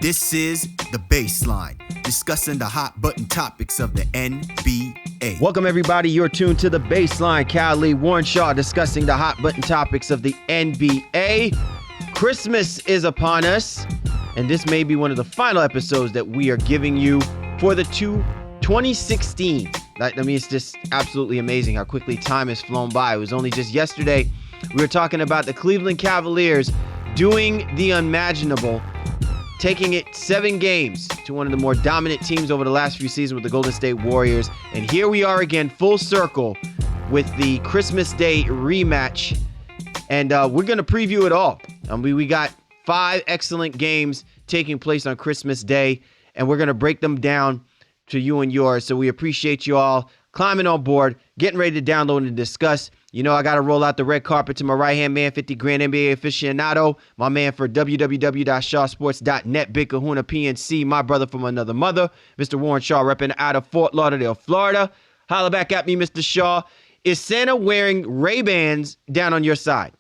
This is The Baseline, discussing the hot button topics of the NBA. Welcome, everybody. You're tuned to The Baseline. Cal Lee, Warren Shaw, discussing the hot button topics of the NBA. Christmas is upon us, and this may be one of the final episodes that we are giving you for the 2016. I mean, it's just absolutely amazing how quickly time has flown by. It was only just yesterday we were talking about the Cleveland Cavaliers doing the unimaginable, taking it 7 games to one of the more dominant teams over the last few seasons with the Golden State Warriors. And here we are again, full circle with the Christmas Day rematch. And we're going to preview it all. We got 5 excellent games taking place on Christmas Day, and we're going to break them down to you and yours. So we appreciate you all climbing on board, getting ready to download and discuss. You know, I got to roll out the red carpet to my right-hand man, 50 grand NBA aficionado, my man for www.shawsports.net, Big Kahuna PNC, my brother from another mother, Mr. Warren Shaw, repping out of Fort Lauderdale, Florida. Holla back at me, Mr. Shaw. Is Santa wearing Ray-Bans down on your side?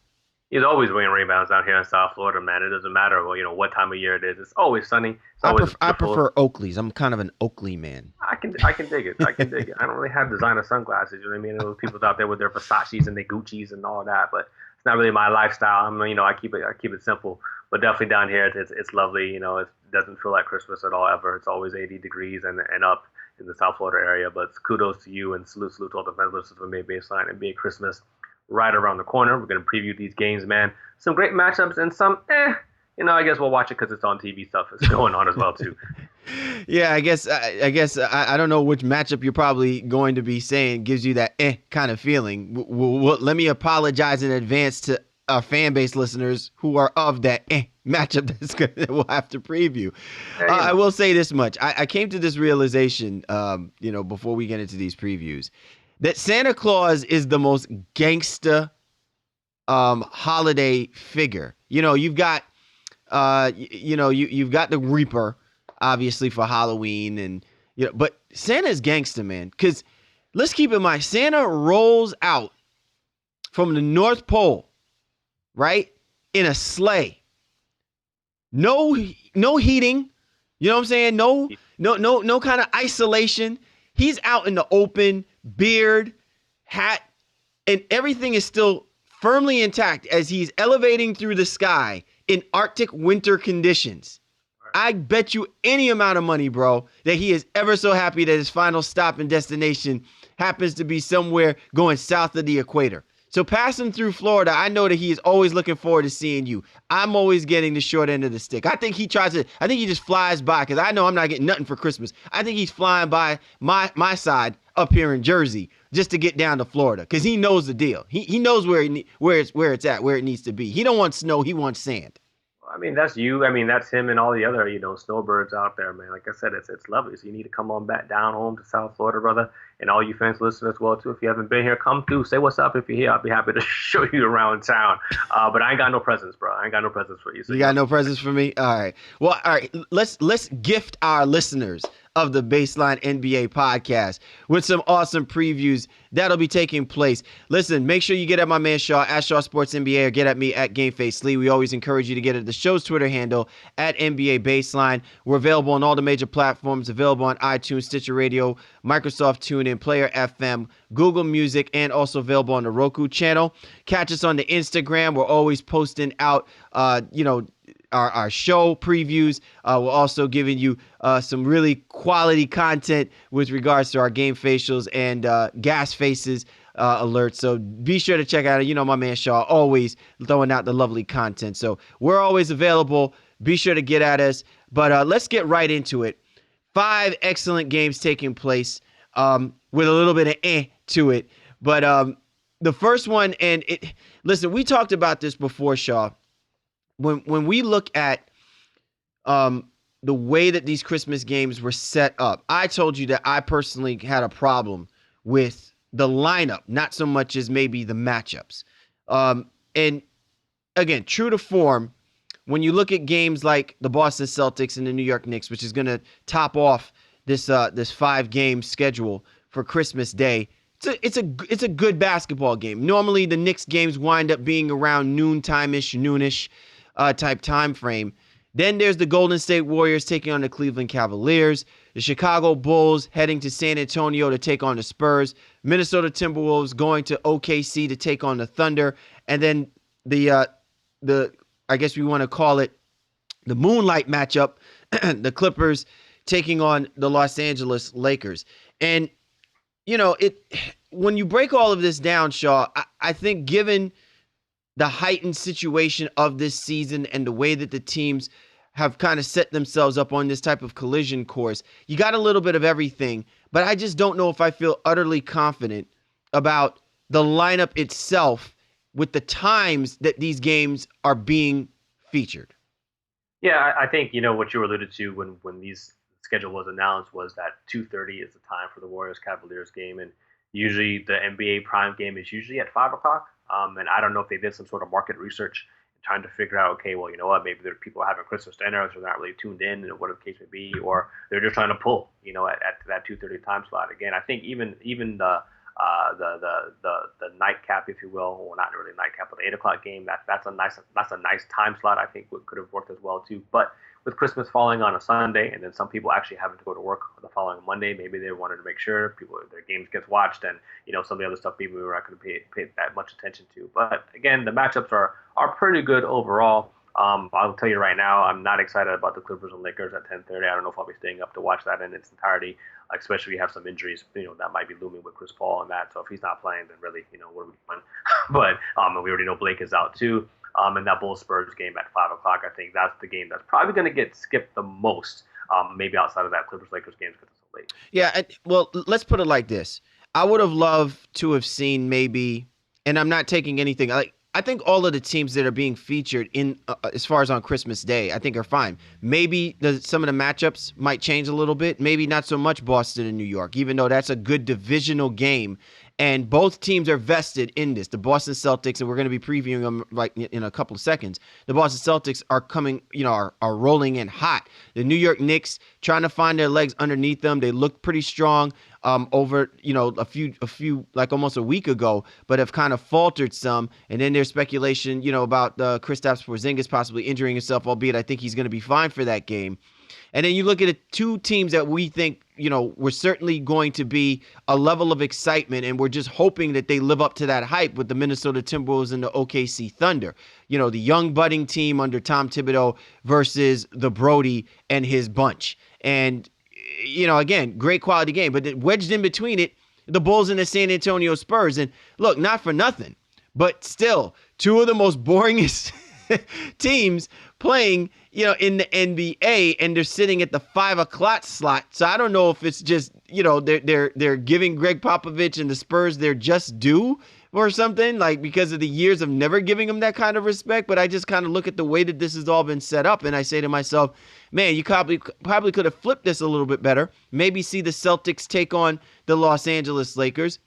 He's always wearing Ray-Bans out here in South Florida, man. It doesn't matter, what time of year it is. It's always sunny. I prefer Oakleys. I'm kind of an Oakley man. I can dig it. I don't really have designer sunglasses. You know what I mean? Those people out there with their Versace's and their Gucci's and all that, but it's not really my lifestyle. I keep it simple. But definitely down here, it's lovely. It doesn't feel like Christmas at all ever. It's always 80 degrees and up in the South Florida area. But kudos to you and salute to all the fans listeners for May Baseline and NBA Christmas right around the corner. We're going to preview these games, man. Some great matchups and some, I guess we'll watch it because it's on TV stuff. It's going on as well, too. Yeah, I guess I don't know which matchup you're probably going to be saying gives you that kind of feeling. Let me apologize in advance to our fan base listeners who are of that matchup that we'll have to preview. I will say this much. I came to this realization, before we get into these previews, that Santa Claus is the most gangsta holiday figure. You've got you've got the Reaper, obviously, for Halloween, and but Santa's gangsta, man. Because let's keep in mind, Santa rolls out from the North Pole, right, in a sleigh. No heating. You know what I'm saying? No kind of isolation. He's out in the open, beard, hat, and everything is still firmly intact as he's elevating through the sky in Arctic winter conditions. I bet you any amount of money, bro, that he is ever so happy that his final stop and destination happens to be somewhere going south of the equator. So passing through Florida, I know that he is always looking forward to seeing you. I'm always getting the short end of the stick. I think he just flies by because I know I'm not getting nothing for Christmas. I think he's flying by my side up here in Jersey just to get down to Florida because he knows the deal. He knows where it's at, where it needs to be. He don't want snow. He wants sand. That's you. That's him and all the other, snowbirds out there, man. Like I said, it's lovely. So you need to come on back down home to South Florida, brother. And all you fans listening as well, too. If you haven't been here, come through. Say what's up if you're here. I'll be happy to show you around town. But I ain't got no presents, bro. I ain't got no presents for you. So you got no presents for me? All right. Well, all right. Let's gift our listeners of the Baseline NBA podcast with some awesome previews that'll be taking place. Listen, make sure you get at my man Shaw at Shaw Sports NBA or get at me at GameFace Lee. We always encourage you to get at the show's Twitter handle at NBA Baseline. We're available on all the major platforms, available on iTunes, Stitcher Radio, Microsoft TuneIn, Player FM, Google Music, and also available on the Roku channel. Catch us on the Instagram. We're always posting out, our show previews. We're also giving you some really quality content with regards to our game facials and gas faces alerts. So be sure to check out it. My man Shaw always throwing out the lovely content. So we're always available. Be sure to get at us. But let's get right into it. 5 excellent games taking place with a little bit of to it. But the first one, listen, we talked about this before, Shaw. When we look at the way that these Christmas games were set up, I told you that I personally had a problem with the lineup, not so much as maybe the matchups. And again, true to form, when you look at games like the Boston Celtics and the New York Knicks, which is going to top off this 5-game schedule for Christmas Day, it's a good basketball game. Normally, the Knicks games wind up being around noonish type time frame. Then there's the Golden State Warriors taking on the Cleveland Cavaliers. The Chicago Bulls heading to San Antonio to take on the Spurs. Minnesota Timberwolves going to OKC to take on the Thunder. And then the I guess we want to call it the moonlight matchup, the Clippers taking on the Los Angeles Lakers. And, when you break all of this down, Shaw, I think given the heightened situation of this season and the way that the teams have kind of set themselves up on this type of collision course, you got a little bit of everything, but I just don't know if I feel utterly confident about the lineup itself with the times that these games are being featured. Yeah, I think, what you alluded to when these schedule was announced was that 2:30 is the time for the Warriors-Cavaliers game, and usually the NBA prime game is usually at 5 o'clock. And I don't know if they did some sort of market research trying to figure out, okay, well, you know what, maybe there are people having Christmas dinner, so they're not really tuned in, and whatever the case may be, or they're just trying to pull, at that 2:30 time slot. Again, I think even the nightcap, if you will, or not really nightcap, but the 8 o'clock game, that's a nice time slot. I think could have worked as well too. But with Christmas falling on a Sunday, and then some people actually having to go to work the following Monday, maybe they wanted to make sure their games gets watched, and some of the other stuff maybe we're not going to pay that much attention to. But again, the matchups are pretty good overall. I'll tell you right now, I'm not excited about the Clippers and Lakers at 10:30. I don't know if I'll be staying up to watch that in its entirety, especially if you have some injuries, that might be looming with Chris Paul and that. So if he's not playing, then really, what are we doing? But we already know Blake is out too. And that Bulls Spurs game at 5 o'clock, I think that's the game that's probably going to get skipped the most, maybe outside of that Clippers Lakers game because it's so late. Yeah, well, let's put it like this. I would have loved to have seen maybe, and I'm not taking anything, I think all of the teams that are being featured in as far as on Christmas Day, I think are fine. Maybe some of the matchups might change a little bit. Maybe not so much Boston and New York, even though that's a good divisional game. And both teams are vested in this. The Boston Celtics, and we're going to be previewing them like in a couple of seconds. The Boston Celtics are coming, are rolling in hot. The New York Knicks trying to find their legs underneath them. They look pretty strong over, a few like almost a week ago, but have kind of faltered some. And then there's speculation, about Kristaps Porzingis possibly injuring himself, albeit I think he's going to be fine for that game. And then you look at the two teams that we think, we're certainly going to be a level of excitement, and we're just hoping that they live up to that hype with the Minnesota Timberwolves and the OKC Thunder. The young budding team under Tom Thibodeau versus the Brody and his bunch. And, again, great quality game. But wedged in between it, the Bulls and the San Antonio Spurs. And look, not for nothing, but still, two of the most boringest teams playing, in the NBA, and they're sitting at the 5 o'clock slot. So I don't know if it's just, they're giving Greg Popovich and the Spurs their just due or something, like because of the years of never giving them that kind of respect. But I just kind of look at the way that this has all been set up, and I say to myself, man, you probably could have flipped this a little bit better. Maybe see the Celtics take on the Los Angeles Lakers.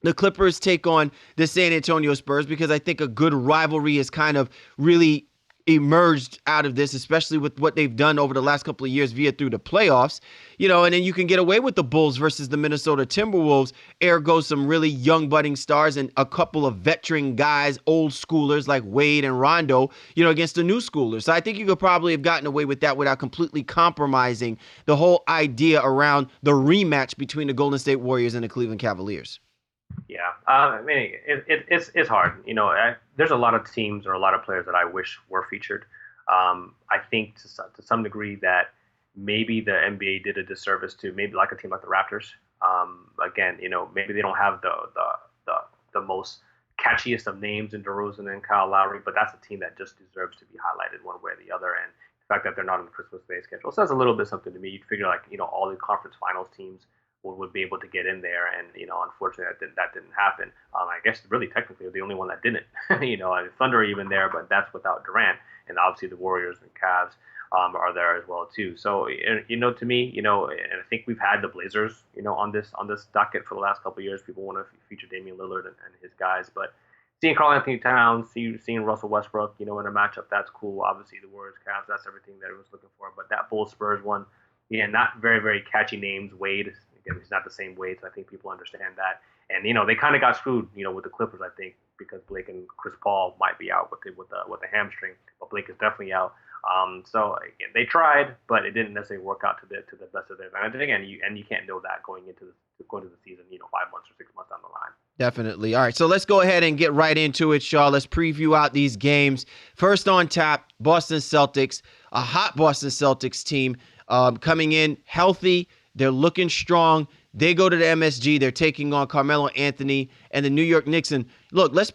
The Clippers take on the San Antonio Spurs, because I think a good rivalry has kind of really emerged out of this, especially with what they've done over the last couple of years through the playoffs, and then you can get away with the Bulls versus the Minnesota Timberwolves, ergo some really young budding stars and a couple of veteran guys, old schoolers like Wade and Rondo, against the new schoolers. So I think you could probably have gotten away with that without completely compromising the whole idea around the rematch between the Golden State Warriors and the Cleveland Cavaliers. Yeah, I mean, it's hard. There's a lot of teams or a lot of players that I wish were featured. I think to some degree that maybe the NBA did a disservice to maybe like a team like the Raptors. Again, maybe they don't have the most catchiest of names in DeRozan and Kyle Lowry, but that's a team that just deserves to be highlighted one way or the other. And the fact that they're not on the Christmas Day schedule says a little bit something to me. You'd figure all the conference finals teams would be able to get in there, and unfortunately that didn't happen. I guess really technically the only one that didn't. Thunder are even there, but that's without Durant, and obviously the Warriors and Cavs are there as well too. So to me, and I think we've had the Blazers, on this docket for the last couple of years. People want to feature Damian Lillard and his guys, but seeing Karl-Anthony Towns, seeing Russell Westbrook, in a matchup, that's cool. Obviously the Warriors, Cavs, that's everything that I was looking for. But that Bulls Spurs one, not very very catchy names. Wade. He's not the same weight, so I think people understand that. And they kind of got screwed, with the Clippers, I think, because Blake and Chris Paul might be out with the hamstring, but Blake is definitely out. So again, they tried, but it didn't necessarily work out to the best of their advantage. And you can't know that going into the season, 5 months or 6 months down the line. Definitely. All right, so let's go ahead and get right into it, Shaw. Let's preview out these games. First on tap, Boston Celtics, a hot Boston Celtics team coming in healthy. They're looking strong. They go to the MSG. They're taking on Carmelo Anthony and the New York Knicks. And look, let's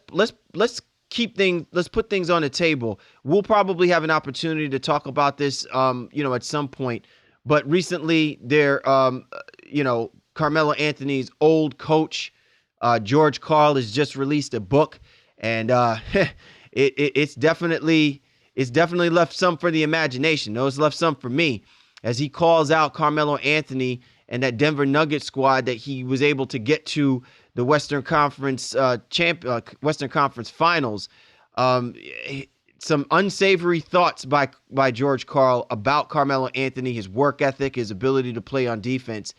put things on the table. We'll probably have an opportunity to talk about this, at some point. But recently, Carmelo Anthony's old coach, George Karl, has just released a book, and it's definitely left some for the imagination. No, it's left some for me, as he calls out Carmelo Anthony and that Denver Nuggets squad that he was able to get to the Western Conference Western Conference Finals. Some unsavory thoughts by George Karl about Carmelo Anthony, his work ethic, his ability to play on defense.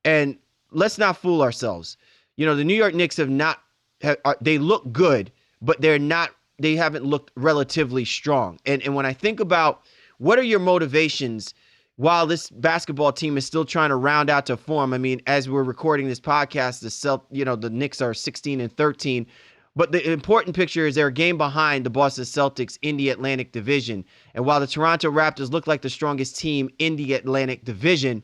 And let's not fool ourselves. The New York Knicks they look good, but they haven't looked relatively strong. And when I think about what are your motivations while this basketball team is still trying to round out to form. I mean, as we're recording this podcast, the Knicks are 16-13. But the important picture is they're a game behind the Boston Celtics in the Atlantic Division. And while the Toronto Raptors look like the strongest team in the Atlantic Division,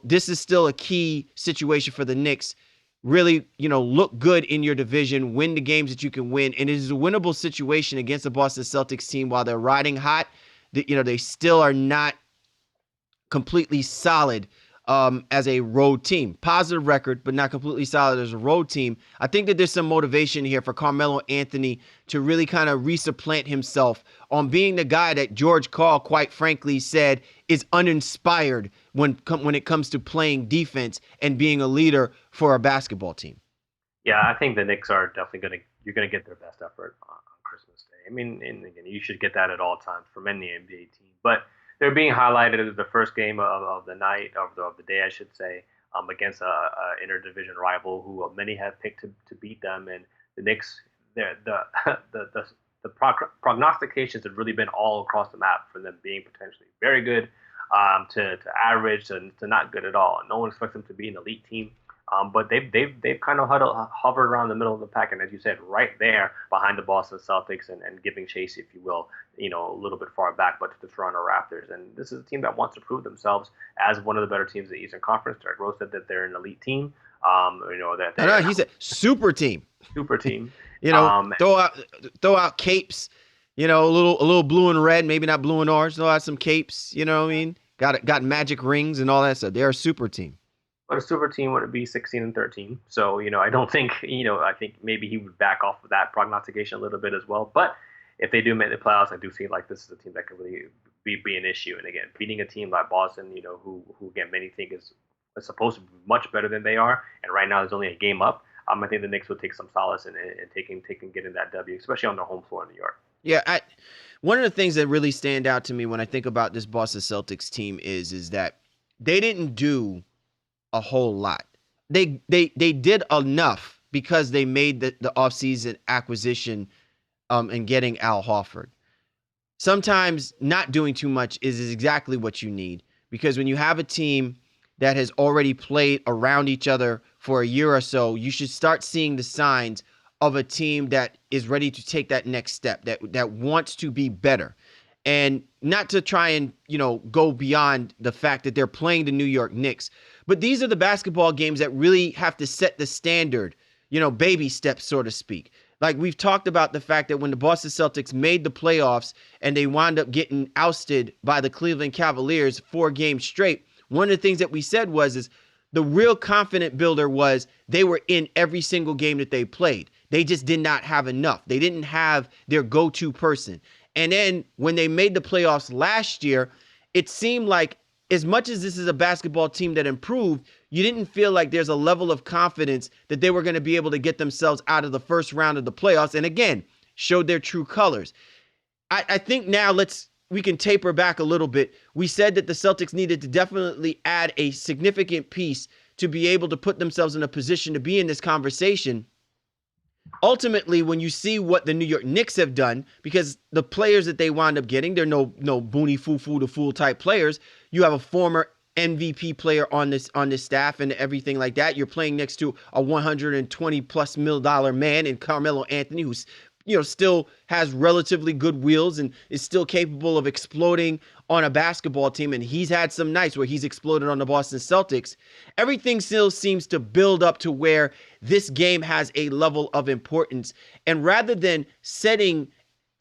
this is still a key situation for the Knicks. Really, look good in your division, win the games that you can win. And it is a winnable situation against the Boston Celtics team while they're riding hot. They still are not completely solid as a road team. Positive record, but not completely solid as a road team. I think that there's some motivation here for Carmelo Anthony to really kind of resupplant himself on being the guy that George Karl, quite frankly, said is uninspired when it comes to playing defense and being a leader for a basketball team. Yeah, I think the Knicks are definitely you're going to get their best effort on Christmas Day. I mean, and again, you should get that at all times from any NBA team. But they're being highlighted as the first game of the night, of the day, I should say, against a interdivision rival who many have picked to beat them. And the Knicks, the prognostications have really been all across the map for them being potentially very good to average to not good at all. No one expects them to be an elite team. But they've kind of hovered around the middle of the pack, and as you said, right there behind the Boston Celtics and giving chase, if you will, a little bit far back, but to the Toronto Raptors. And this is a team that wants to prove themselves as one of the better teams in the Eastern Conference. Derrick Rose said that they're an elite team. He's a super team. Super team. Throw out capes. A little blue and red, maybe not blue and orange. Throw out some capes. You know what I mean? Got magic rings and all that stuff. They're a super team. But a super team wouldn't be 16-13. So, I don't think, I think maybe he would back off of that prognostication a little bit as well. But if they do make the playoffs, I do feel like this is a team that could really be an issue. And again, beating a team like Boston, who again, many think is supposed to be much better than they are. And right now there's only a game up. I think the Knicks will take some solace in getting that W, especially on their home floor in New York. Yeah, one of the things that really stand out to me when I think about this Boston Celtics team is that they didn't do a whole lot. They did enough because they made the offseason acquisition and getting Al Horford. Sometimes not doing too much is exactly what you need, because when you have a team that has already played around each other for a year or so, you should start seeing the signs of a team that is ready to take that next step, that wants to be better. And not to try and, go beyond the fact that they're playing the New York Knicks, but these are the basketball games that really have to set the standard, baby steps, so to speak. Like we've talked about the fact that when the Boston Celtics made the playoffs and they wound up getting ousted by the Cleveland Cavaliers 4 games straight, one of the things that we said is the real confident builder was they were in every single game that they played. They just did not have enough. They didn't have their go-to person. And then when they made the playoffs last year, it seemed like as much as this is a basketball team that improved, you didn't feel like there's a level of confidence that they were going to be able to get themselves out of the first round of the playoffs. And again, showed their true colors. I think now we can taper back a little bit. We said that the Celtics needed to definitely add a significant piece to be able to put themselves in a position to be in this conversation. ultimately, when you see what the New York Knicks have done, because the players that they wound up getting, they're no Booney Foo the Fool type players. You have a former MVP player on this staff and everything like that. You're playing next to a $120+ million man in Carmelo Anthony, who's still has relatively good wheels and is still capable of exploding on a basketball team. And he's had some nights where he's exploded on the Boston Celtics. Everything still seems to build up to where this game has a level of importance. And rather than setting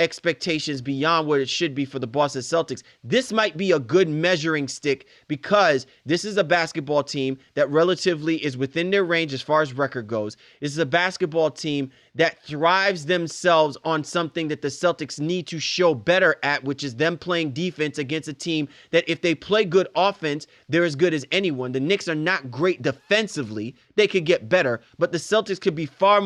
expectations beyond what it should be for the Boston Celtics, this might be a good measuring stick, because this is a basketball team that relatively is within their range as far as record goes. This is a basketball team that thrives themselves on something that the Celtics need to show better at, which is them playing defense against a team that, if they play good offense, they're as good as anyone. The Knicks are not great defensively. They could get better, but the Celtics could be far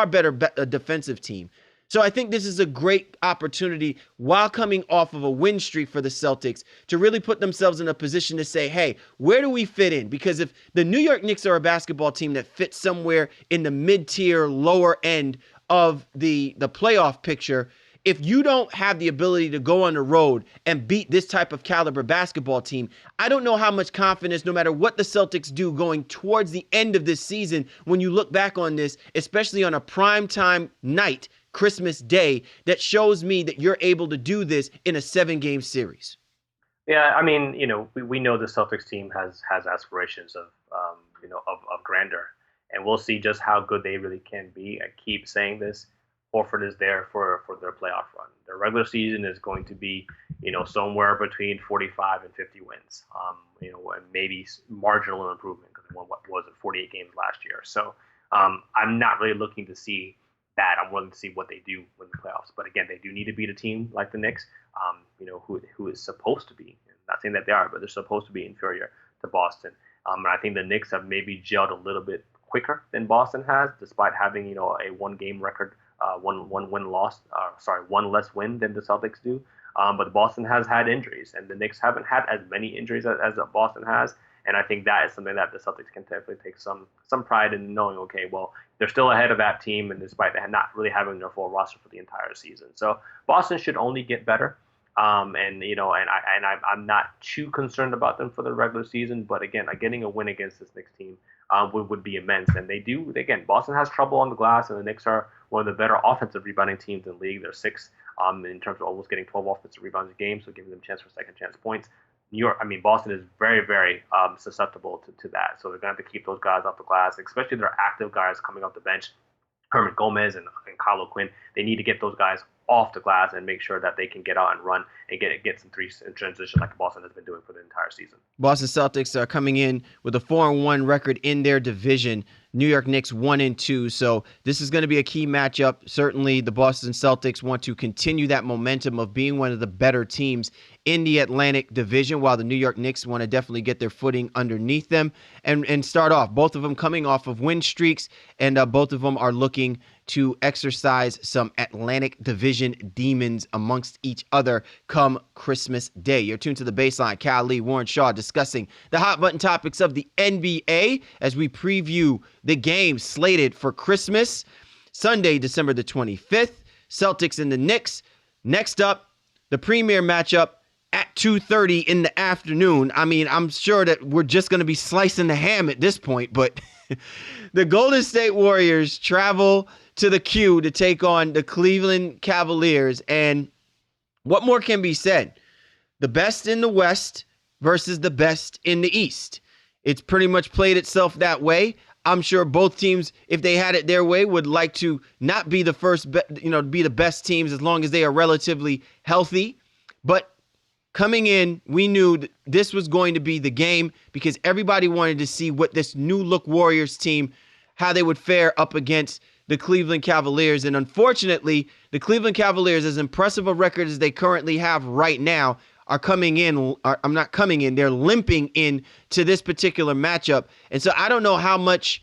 better defensive team. So I think this is a great opportunity, while coming off of a win streak for the Celtics, to really put themselves in a position to say, hey, where do we fit in? Because if the New York Knicks are a basketball team that fits somewhere in the mid-tier, lower end of the playoff picture, if you don't have the ability to go on the road and beat this type of caliber basketball team, I don't know how much confidence, no matter what the Celtics do going towards the end of this season, when you look back on this, especially on a primetime night, Christmas Day, that shows me that you're able to do this in a 7-game series. Yeah, I mean, we know the Celtics team has aspirations of grandeur, and we'll see just how good they really can be. I keep saying this: Horford is there for their playoff run. Their regular season is going to be, somewhere between 45 and 50 wins. And maybe marginal improvement, because they won, 48 games last year. So I'm not really looking to see that. I'm willing to see what they do win the playoffs. But again, they do need to beat a team like the Knicks, who is supposed to be, not saying that they are, but they're supposed to be inferior to Boston. And I think the Knicks have maybe gelled a little bit quicker than Boston has, despite having, a 1-game record, one less win than the Celtics do. But Boston has had injuries, and the Knicks haven't had as many injuries as Boston has. And I think that is something that the Celtics can definitely take some pride in, knowing, okay, well, they're still ahead of that team, and despite that not really having their full roster for the entire season. So Boston should only get better. I'm not too concerned about them for the regular season. But again, getting a win against this Knicks team would be immense. And they do, again, Boston has trouble on the glass, and the Knicks are one of the better offensive rebounding teams in the league. They're sixth in terms of almost getting 12 offensive rebounds a game, so giving them a chance for second chance points. Boston is very, very susceptible to that. So they're going to have to keep those guys off the glass, especially their active guys coming off the bench, Herman Gomez and Kyle O'Quinn. They need to get those guys off the glass and make sure that they can get out and run and get some threes in transition, like Boston has been doing for the entire season. Boston Celtics are coming in with a 4-1 record in their division. New York Knicks 1-2. So this is going to be a key matchup. Certainly the Boston Celtics want to continue that momentum of being one of the better teams in the Atlantic Division, while the New York Knicks want to definitely get their footing underneath them and start off. Both of them coming off of win streaks, and both of them are looking to exercise some Atlantic Division demons amongst each other come Christmas Day. You're tuned to The Baseline. Cal Lee, Warren Shaw discussing the hot button topics of the NBA as we preview the game slated for Christmas, Sunday, December the 25th. Celtics and the Knicks. Next up, the premier matchup at 2:30 in the afternoon. I'm sure that we're just going to be slicing the ham at this point, but the Golden State Warriors travel to the Q to take on the Cleveland Cavaliers. And what more can be said? The best in the West versus the best in the East. It's pretty much played itself that way. I'm sure both teams, if they had it their way, would like to not be the first, be the best teams as long as they are relatively healthy. But coming in, we knew this was going to be the game because everybody wanted to see what this new look Warriors team, how they would fare up against the Cleveland Cavaliers. And unfortunately, the Cleveland Cavaliers, as impressive a record as they currently have right now, are they're limping in to this particular matchup. And so I don't know how much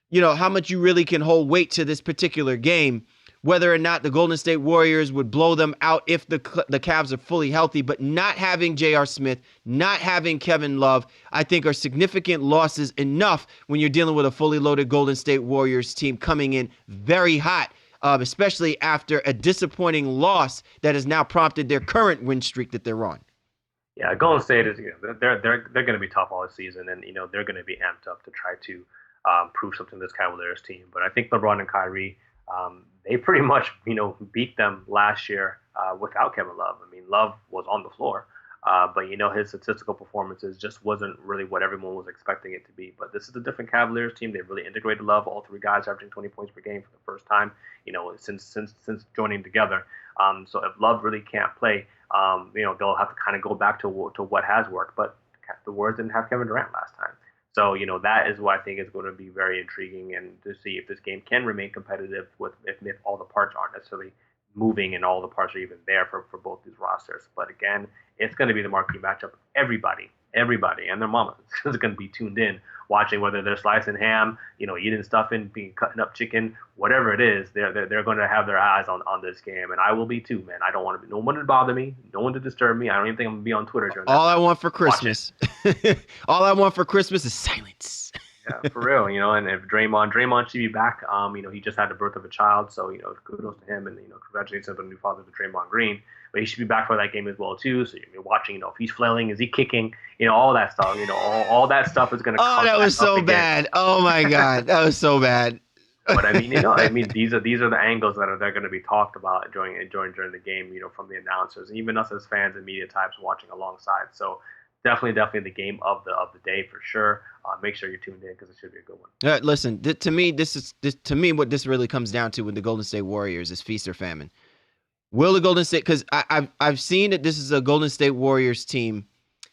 you really can hold weight to this particular game whether or not the Golden State Warriors would blow them out if the Cavs are fully healthy. But not having J.R. Smith, not having Kevin Love, I think are significant losses enough when you're dealing with a fully loaded Golden State Warriors team coming in very hot, especially after a disappointing loss that has now prompted their current win streak that they're on. Yeah, Golden State is they're going to be tough all season, and they're going to be amped up to try to prove something to this Cavaliers team. But I think LeBron and Kyrie, they pretty much beat them last year without Kevin Love. I mean, Love was on the floor, but his statistical performances just wasn't really what everyone was expecting it to be. But this is a different Cavaliers team. They really integrated Love. All three guys averaging 20 points per game for the first time, since joining together. So if Love really can't play, they'll have to kind of go back to what has worked. But the Warriors didn't have Kevin Durant last time. So, that is what I think is going to be very intriguing, and to see if this game can remain competitive if all the parts aren't necessarily moving and all the parts are even there for both these rosters. But again, it's going to be the marquee matchup. Everybody and their mama is going to be tuned in, watching whether they're slicing ham, eating stuffing, cutting up chicken, whatever it is. They're going to have their eyes on this game, and I will be too, man. I don't want no one to bother me, no one to disturb me. I don't even think I'm going to be on Twitter during that. All I want for Christmas, all I want for Christmas is silence. Yeah, for real, and if Draymond should be back. He just had the birth of a child, so kudos to him, and congratulations on the new father to Draymond Green. But he should be back for that game as well too. So you're watching, if he's flailing, is he kicking, all that stuff. All that stuff is going to. Oh, that was so bad. Oh my God, that was so bad. But I mean, these are the angles that they're going to be talked about during the game, from the announcers and even us as fans and media types watching alongside. So definitely the game of the day for sure. Make sure you're tuned in because it should be a good one. Listen, to me, what this really comes down to with the Golden State Warriors is feast or famine. Will the Golden State, because I've seen that this is a Golden State Warriors team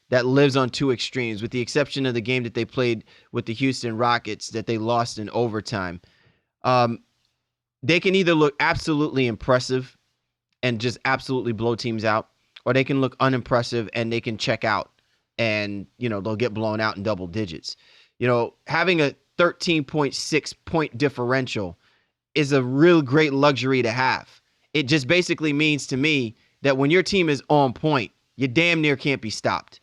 that lives on two extremes, with the exception of the game that they played with the Houston Rockets that they lost in overtime. They can either look absolutely impressive and just absolutely blow teams out, or they can look unimpressive and they can check out and, they'll get blown out in double digits. Having a 13.6 point differential is a real great luxury to have. It just basically means to me that when your team is on point, you damn near can't be stopped.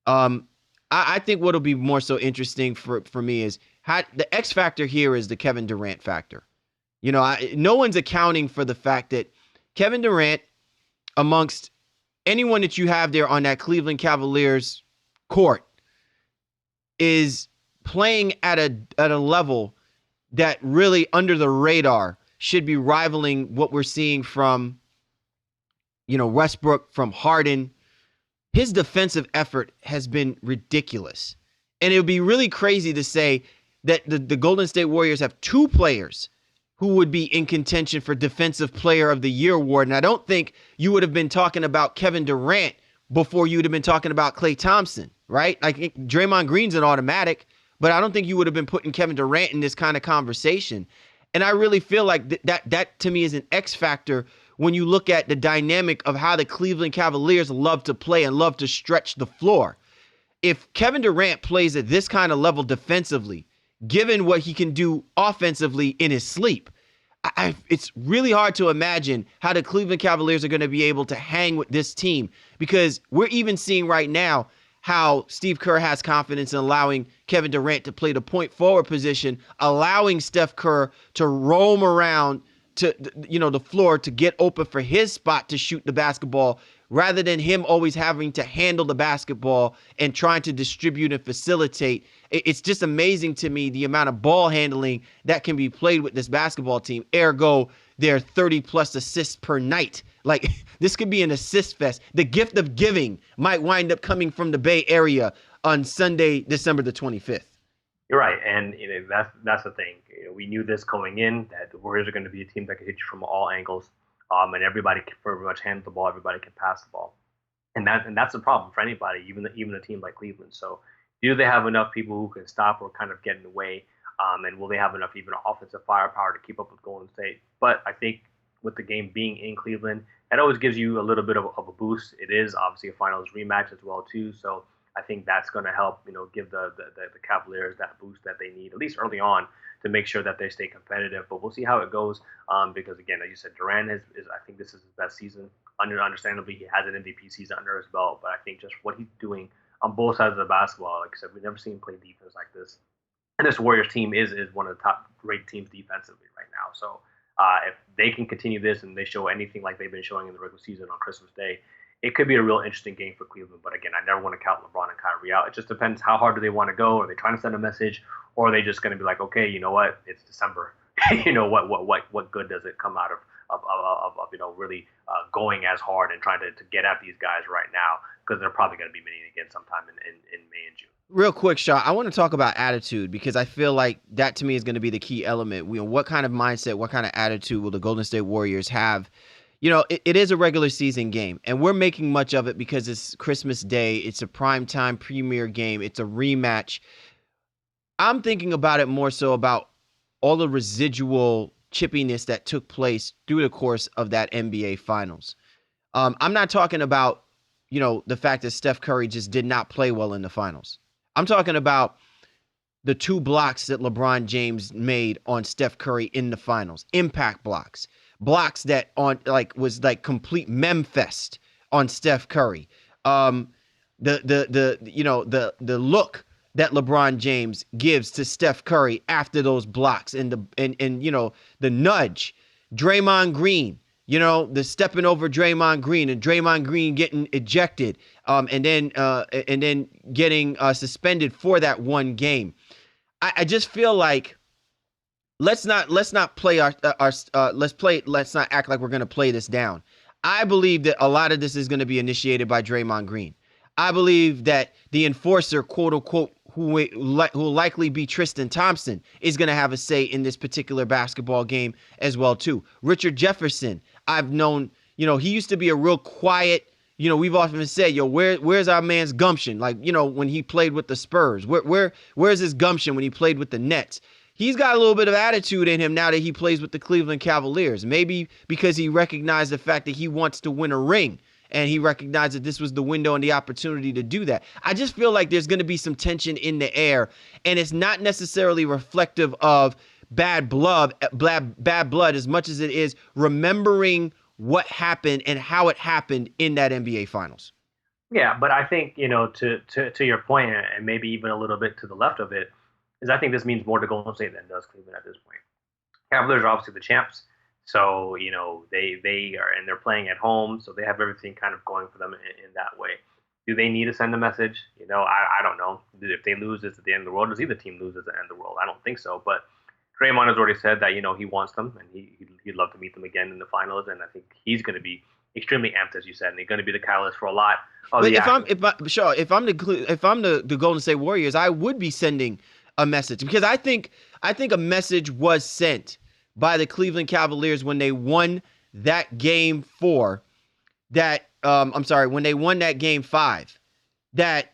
I think what'll be more so interesting for me is how the X factor here is the Kevin Durant factor. No one's accounting for the fact that Kevin Durant, amongst anyone that you have there on that Cleveland Cavaliers court, is playing at a level that really under the radar should be rivaling what we're seeing from, Westbrook, from Harden. His defensive effort has been ridiculous. And it would be really crazy to say that the Golden State Warriors have two players who would be in contention for Defensive Player of the Year award. And I don't think you would have been talking about Kevin Durant before you would have been talking about Klay Thompson, right? Like Draymond Green's an automatic, but I don't think you would have been putting Kevin Durant in this kind of conversation. And I really feel like that to me is an X factor when you look at the dynamic of how the Cleveland Cavaliers love to play and love to stretch the floor. If Kevin Durant plays at this kind of level defensively, given what he can do offensively in his sleep, it's really hard to imagine how the Cleveland Cavaliers are going to be able to hang with this team, because we're even seeing right now how Steve Kerr has confidence in allowing Kevin Durant to play the point forward position, allowing Steph Kerr to roam around to the floor to get open for his spot to shoot the basketball, rather than him always having to handle the basketball and trying to distribute and facilitate. It's just amazing to me the amount of ball handling that can be played with this basketball team. Ergo, they're 30-plus assists per night. Like, this could be an assist fest. The gift of giving might wind up coming from the Bay Area on Sunday, December the 25th. You're right, and that's the thing. We knew this going in, that the Warriors are going to be a team that can hit you from all angles, and everybody can pretty much handle the ball, everybody can pass the ball, and that's the problem for anybody, even a team like Cleveland. So, do they have enough people who can stop or kind of get in the way, and will they have enough even offensive firepower to keep up with Golden State? But I think with the game being in Cleveland, it always gives you a little bit of a boost. It is obviously a finals rematch as well too, so I think that's going to help, give the Cavaliers that boost that they need, at least early on, to make sure that they stay competitive. But we'll see how it goes, because again, like you said, Durant is I think this is his best season. Understandably, he has an MVP season under his belt, but I think just what he's doing on both sides of the basketball, like I said, we've never seen him play defense like this. And this Warriors team is one of the top rated teams defensively right now. So if they can continue this and they show anything like they've been showing in the regular season on Christmas Day, it could be a real interesting game for Cleveland. But again, I never want to count LeBron and Kyrie out. It just depends how hard do they want to go. Are they trying to send a message, or are they just going to be like, okay, you know what, it's December. What good does it come out of really going as hard and trying to get at these guys right now, because they're probably going to be meeting again sometime in May and June. Real quick, Shaw, I want to talk about attitude, because I feel like that to me is going to be the key element. What kind of mindset, what kind of attitude will the Golden State Warriors have? It is a regular season game, and we're making much of it because it's Christmas Day. It's a primetime premier game. It's a rematch. I'm thinking about it more so about all the residual chippiness that took place through the course of that NBA Finals. I'm not talking about, the fact that Steph Curry just did not play well in the Finals. I'm talking about the 2 blocks that LeBron James made on Steph Curry in the Finals. Impact blocks that was complete memfest on Steph Curry. The look that LeBron James gives to Steph Curry after those blocks, and the nudge, Draymond Green, the stepping over Draymond Green and Draymond Green getting ejected, and then getting suspended for that one game. I just feel like let's not act like we're going to play this down. I believe that a lot of this is going to be initiated by Draymond Green. I believe that the enforcer, quote unquote, who will likely be Tristan Thompson, is going to have a say in this particular basketball game as well too. Richard Jefferson, I've known, he used to be a real quiet, we've often said, where's our man's gumption? Like, when he played with the Spurs, where's his gumption when he played with the Nets? He's got a little bit of attitude in him now that he plays with the Cleveland Cavaliers. Maybe because he recognized the fact that he wants to win a ring, and he recognized that this was the window and the opportunity to do that. I just feel like there's going to be some tension in the air, and it's not necessarily reflective of bad blood as much as it is remembering what happened and how it happened in that NBA Finals. Yeah, but I think, to your point, and maybe even a little bit to the left of it, is I think this means more to Golden State than does Cleveland at this point. Cavaliers are obviously the champs, so they are, and they're playing at home, so they have everything kind of going for them in that way. Do they need to send a message? I don't know. If they lose, it's at the end of the world. Does either team lose at the end of the world? I don't think so. But Draymond has already said that he wants them, and he'd love to meet them again in the finals, and I think he's going to be extremely amped, as you said, and he's going to be the catalyst for a lot. But if I'm the Golden State Warriors, I would be sending a message, because I think a message was sent by the Cleveland Cavaliers when they won that game 4. When they won that game 5, that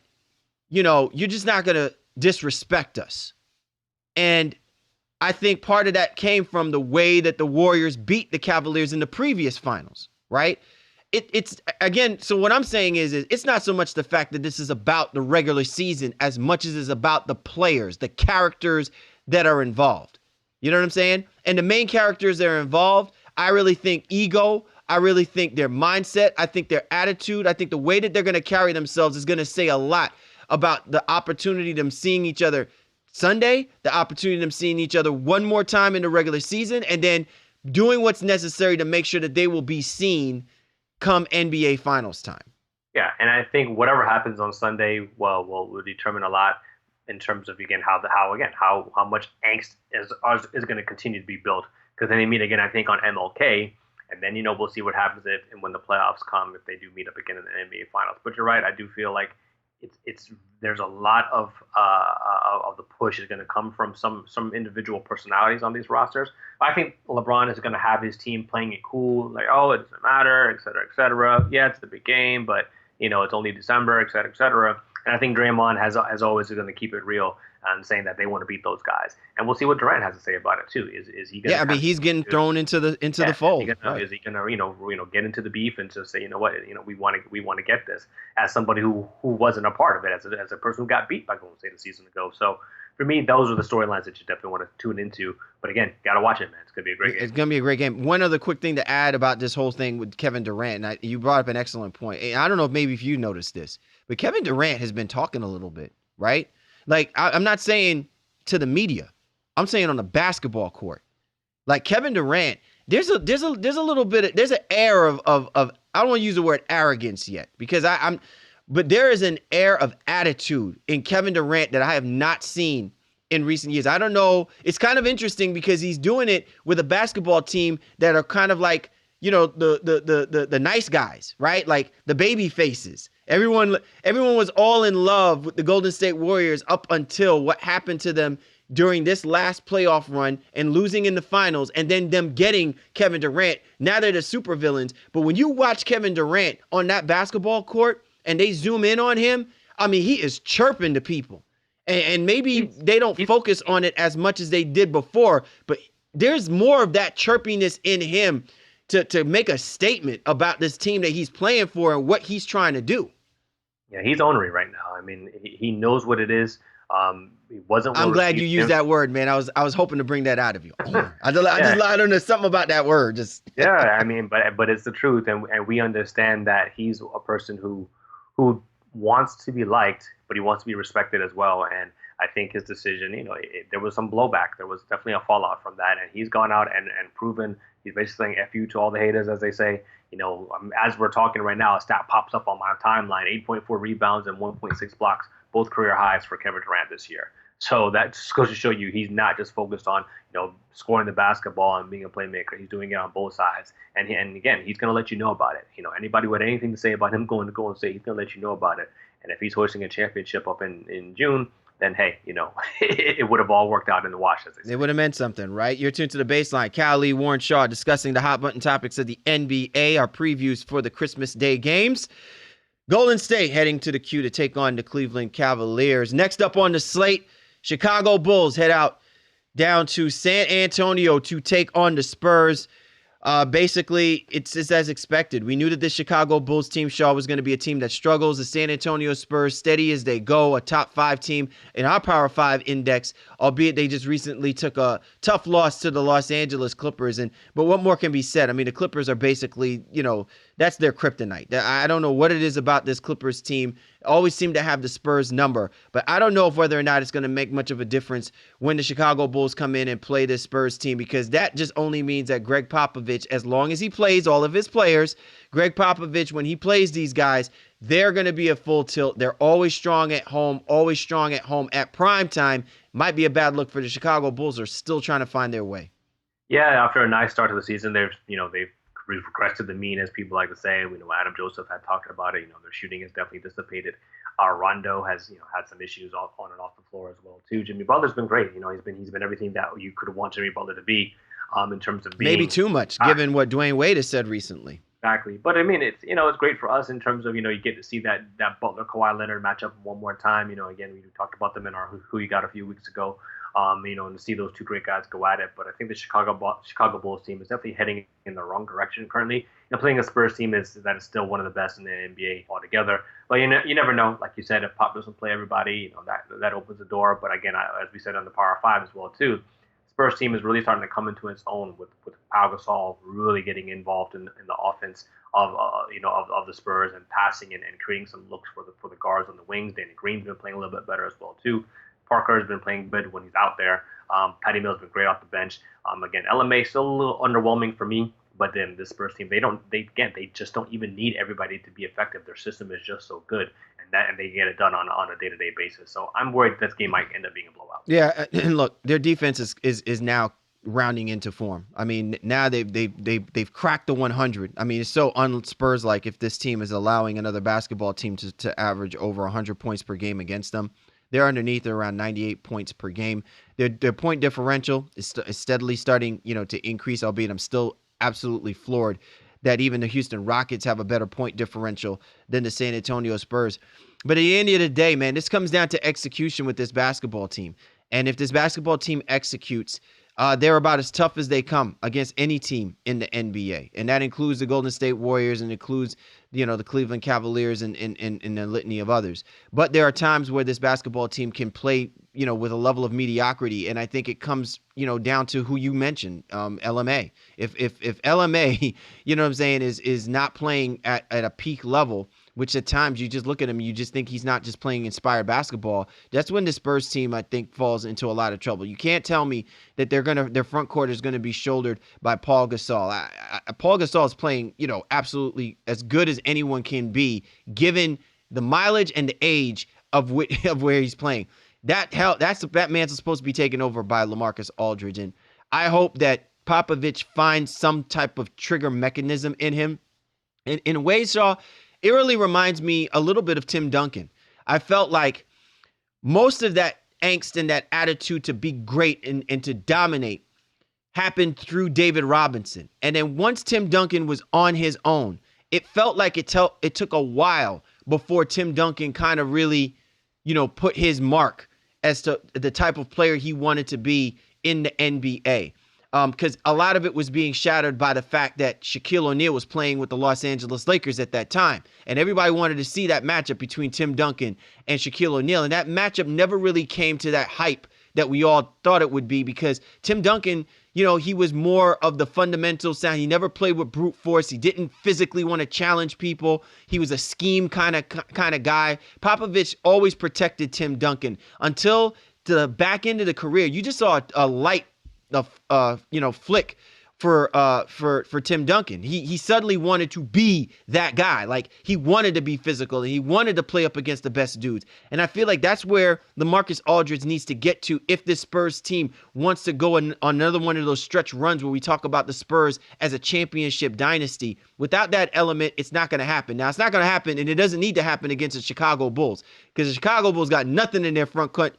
you're just not gonna disrespect us. And I think part of that came from the way that the Warriors beat the Cavaliers in the previous finals, right? It's again, so what I'm saying is it's not so much the fact that this is about the regular season as much as it's about the players, the characters that are involved. You know what I'm saying? And the main characters that are involved, I really think ego, I really think their mindset, I think their attitude, I think the way that they're going to carry themselves is going to say a lot about the opportunity of them seeing each other Sunday, the opportunity of them seeing each other one more time in the regular season, and then doing what's necessary to make sure that they will be seen come NBA Finals time. Yeah, and I think whatever happens on Sunday, will determine a lot in terms of how much angst is going to continue to be built, because then they meet again, I think, on MLK, and then we'll see what happens when the playoffs come, if they do meet up again in the NBA Finals. But you're right, I do feel like there's a lot of the push is going to come from some individual personalities on these rosters. I think LeBron is going to have his team playing it cool, like, oh, it doesn't matter, et cetera, et cetera. Yeah, it's the big game, but it's only December, et cetera, et cetera. And I think Draymond has always going to keep it real and saying that they want to beat those guys. And we'll see what Durant has to say about it too. Is he going to? Yeah, I mean, he's getting thrown into the fold. Is he gonna get into the beef and just say, you know what, we want to get this, as somebody who wasn't a part of it, as a person who got beat by Golden State a season ago. So for me, those are the storylines that you definitely want to tune into. But again, gotta watch it, man. It's gonna be a great game. It's gonna be a great game. One other quick thing to add about this whole thing with Kevin Durant, and you brought up an excellent point. And I don't know if you noticed this, but Kevin Durant has been talking a little bit, right? Like I'm not saying to the media, I'm saying on the basketball court. Like Kevin Durant, there's a little bit, there's an air of I don't want to use the word arrogance yet, because but there is an air of attitude in Kevin Durant that I have not seen in recent years. I don't know. It's kind of interesting because he's doing it with a basketball team that are kind of like, the nice guys, right? Like the baby faces. Everyone was all in love with the Golden State Warriors up until what happened to them during this last playoff run and losing in the finals, and then them getting Kevin Durant. Now they're the supervillains. But when you watch Kevin Durant on that basketball court and they zoom in on him, I mean, he is chirping to people. And maybe they don't focus on it as much as they did before, but there's more of that chirpiness in him to make a statement about this team that he's playing for and what he's trying to do. Yeah, he's ornery right now. I mean, he knows what it is. He wasn't. I'm glad you used that word, man. I was hoping to bring that out of you. I don't know, something about that word. Yeah, I mean, but it's the truth, and we understand that he's a person who wants to be liked, but he wants to be respected as well. And I think his decision, there was some blowback. There was definitely a fallout from that, and he's gone out and proven he's basically saying "F you" to all the haters, as they say. As we're talking right now, a stat pops up on my timeline: 8.4 rebounds and 1.6 blocks, both career highs for Kevin Durant this year. So that just goes to show you he's not just focused on scoring the basketball and being a playmaker. He's doing it on both sides, and again, he's going to let you know about it. Anybody with anything to say about him going to Golden State, he's going to let you know about it. And if he's hosting a championship up in June, then hey, it would have all worked out in the wash, as they say. It would have meant something, right? You're tuned to The Baseline. Cal Lee, Warren Shaw discussing the hot button topics of the NBA, our previews for the Christmas Day games. Golden State heading to the Q to take on the Cleveland Cavaliers. Next up on the slate, Chicago Bulls head out down to San Antonio to take on the Spurs. Basically, it's as expected. We knew that this Chicago Bulls team, Shaw, was going to be a team that struggles. The San Antonio Spurs, steady as they go, a top 5 team in our Power 5 index, albeit they just recently took a tough loss to the Los Angeles Clippers. But what more can be said? I mean, the Clippers are basically, that's their kryptonite. I don't know what it is about this Clippers team. Always seem to have the Spurs number, but I don't know whether or not it's going to make much of a difference when the Chicago Bulls come in and play this Spurs team, because that just only means that Greg Popovich, as long as he plays all of his players, Greg Popovich, when he plays these guys, they're going to be a full tilt. They're always strong at home at prime time. Might be a bad look for the Chicago Bulls. Are still trying to find their way. Yeah, after a nice start to the season, they've regressed to the mean, as people like to say. We know Adam Joseph had talked about it. Their shooting has definitely dissipated. Rondo has had some issues on and off the floor as well too. Jimmy Butler's been great. He's been everything that you could want Jimmy Butler to be, in terms of being maybe too much, given what Dwayne Wade has said recently. Exactly, but I mean, it's great for us in terms of you get to see that Butler Kawhi Leonard matchup one more time. Again, we talked about them in our Who You Got a few weeks ago. And to see those two great guys go at it. But I think the Chicago Bulls team is definitely heading in the wrong direction currently. Playing a Spurs team that is still one of the best in the NBA altogether. But you never know. Like you said, if Pop doesn't play everybody, that opens the door. But again, as we said on the Power 5 as well too, Spurs team is really starting to come into its own with Pau Gasol really getting involved in the offense of the Spurs and passing and creating some looks for the guards on the wings. Danny Green's been playing a little bit better as well too. Parker has been playing good when he's out there. Patty Mills has been great off the bench. Again, LMA still a little underwhelming for me, but then this Spurs team, they just don't even need everybody to be effective. Their system is just so good, and they get it done on a day-to-day basis. So I'm worried this game might end up being a blowout. Yeah, and look, their defense is now rounding into form. I mean, now they've cracked the 100. I mean, it's so un-Spurs like if this team is allowing another basketball team to average over 100 points per game against them. They're underneath around 98 points per game. Their point differential is steadily starting, to increase, albeit I'm still absolutely floored that even the Houston Rockets have a better point differential than the San Antonio Spurs. But at the end of the day, man, this comes down to execution with this basketball team. And if this basketball team executes, they're about as tough as they come against any team in the NBA. And that includes the Golden State Warriors and includes, the Cleveland Cavaliers and the litany of others. But there are times where this basketball team can play, with a level of mediocrity. And I think it comes, down to who you mentioned, LMA. If LMA, is not playing at a peak level, which at times you just look at him, you just think he's not just playing inspired basketball. That's when the Spurs team, I think, falls into a lot of trouble. You can't tell me that their front court is going to be shouldered by Paul Gasol. Paul Gasol is playing, absolutely as good as anyone can be, given the mileage and the age of where he's playing. That man's supposed to be taken over by LaMarcus Aldridge, and I hope that Popovich finds some type of trigger mechanism in him. In a way, Shaw, it really reminds me a little bit of Tim Duncan. I felt like most of that angst and that attitude to be great and to dominate happened through David Robinson. And then once Tim Duncan was on his own, it felt like it took a while before Tim Duncan kind of really, put his mark as to the type of player he wanted to be in the NBA. Because a lot of it was being shattered by the fact that Shaquille O'Neal was playing with the Los Angeles Lakers at that time. And everybody wanted to see that matchup between Tim Duncan and Shaquille O'Neal. And that matchup never really came to that hype that we all thought it would be, because Tim Duncan, he was more of the fundamental sound. He never played with brute force. He didn't physically want to challenge people. He was a scheme kind of guy. Popovich always protected Tim Duncan until the back end of the career. You just saw a light flick for Tim Duncan. He suddenly wanted to be that guy. Like, he wanted to be physical and he wanted to play up against the best dudes. And I feel like that's where LaMarcus Aldridge needs to get to if this Spurs team wants to go on another one of those stretch runs where we talk about the Spurs as a championship dynasty. Without that element, it's not going to happen. Now, it's not going to happen, and it doesn't need to happen against the Chicago Bulls, because the Chicago Bulls got nothing in their front court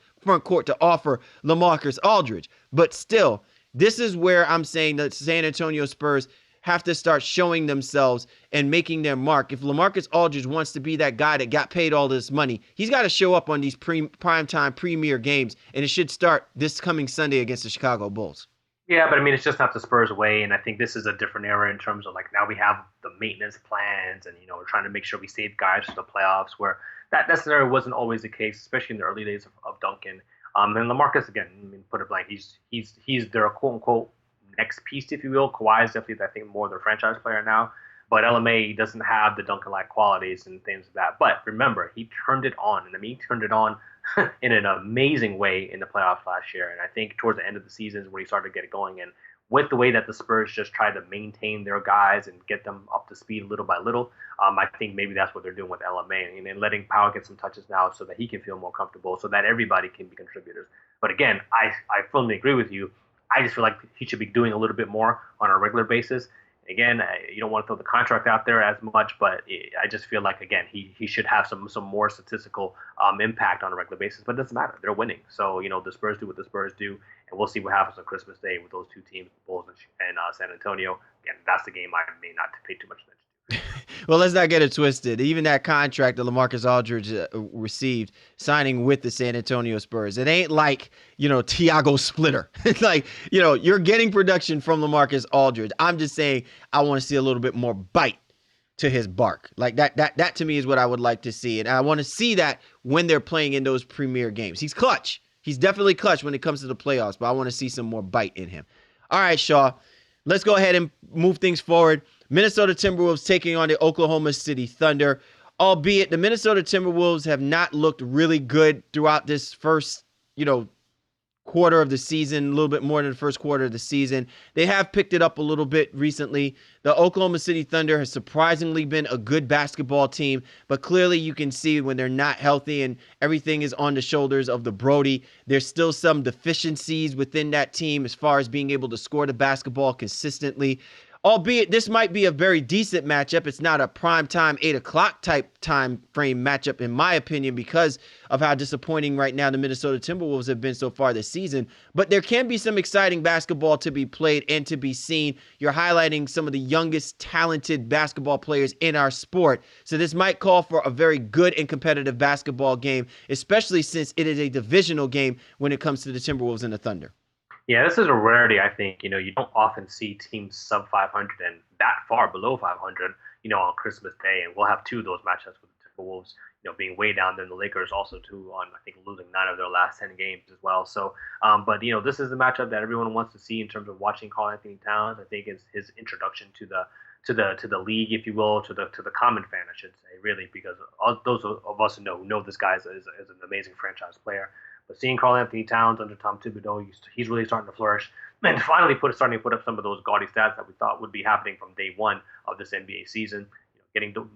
to offer LaMarcus Aldridge. But still, this is where I'm saying that San Antonio Spurs have to start showing themselves and making their mark. If LaMarcus Aldridge wants to be that guy that got paid all this money, he's got to show up on these primetime premier games, and it should start this coming Sunday against the Chicago Bulls. Yeah, but I mean, it's just not the Spurs way, and I think this is a different era in terms of, like, now we have the maintenance plans, and we're trying to make sure we save guys for the playoffs, where that necessarily wasn't always the case, especially in the early days of Duncan. And LaMarcus, again, put it blank, he's their quote unquote next piece, if you will. Kawhi is definitely, I think, more their franchise player now, but LMA doesn't have the Duncan-like qualities and things like that. But remember, he turned it on, and he turned it on in an amazing way in the playoffs last year. And I think towards the end of the season is where he started to get it going. And with the way that the Spurs just tried to maintain their guys and get them up to speed little by little, I think maybe that's what they're doing with LMA, and letting Powell get some touches now so that he can feel more comfortable, so that everybody can be contributors. But again, I firmly agree with you. I just feel like he should be doing a little bit more on a regular basis. Again, you don't want to throw the contract out there as much, but I just feel like, again, he should have some more statistical impact on a regular basis. But it doesn't matter. They're winning. So, the Spurs do what the Spurs do, and we'll see what happens on Christmas Day with those two teams, the Bulls and San Antonio. Again, that's the game I may not pay too much attention to. Well, let's not get it twisted. Even that contract that LaMarcus Aldridge received, signing with the San Antonio Spurs, it ain't like, Tiago Splitter. It's like, you're getting production from LaMarcus Aldridge. I'm just saying I want to see a little bit more bite to his bark. Like that to me is what I would like to see. And I want to see that when they're playing in those premier games. He's clutch. He's definitely clutch when it comes to the playoffs, but I want to see some more bite in him. All right, Shaw, let's go ahead and move things forward. Minnesota Timberwolves taking on the Oklahoma City Thunder, albeit the Minnesota Timberwolves have not looked really good throughout this first, quarter of the season, a little bit more than the first quarter of the season. They have picked it up a little bit recently. The Oklahoma City Thunder has surprisingly been a good basketball team, but clearly you can see when they're not healthy and everything is on the shoulders of the Brody, there's still some deficiencies within that team as far as being able to score the basketball consistently. albeit this might be a very decent matchup. It's not a prime time 8 o'clock type time frame matchup in my opinion because of how disappointing right now the Minnesota Timberwolves have been so far this season. But there can be some exciting basketball to be played and to be seen. You're highlighting some of the youngest talented basketball players in our sport. So this might call for a very good and competitive basketball game, especially since it is a divisional game when it comes to the Timberwolves and the Thunder. Yeah, this is a rarity. I think you don't often see teams sub 500 and that far below 500. On Christmas Day, and we'll have two of those matchups with the Timberwolves. Being way down there, and the Lakers also too on I think losing 9 of their last 10 games as well. So, but this is the matchup that everyone wants to see in terms of watching Karl-Anthony Towns. I think is his introduction to the league, if you will, to the common fan, I should say, really, because those of us who know this guy is an amazing franchise player. But seeing Karl-Anthony Towns under Tom Thibodeau, he's really starting to flourish, and finally starting to put up some of those gaudy stats that we thought would be happening from day one of this NBA season. Getting to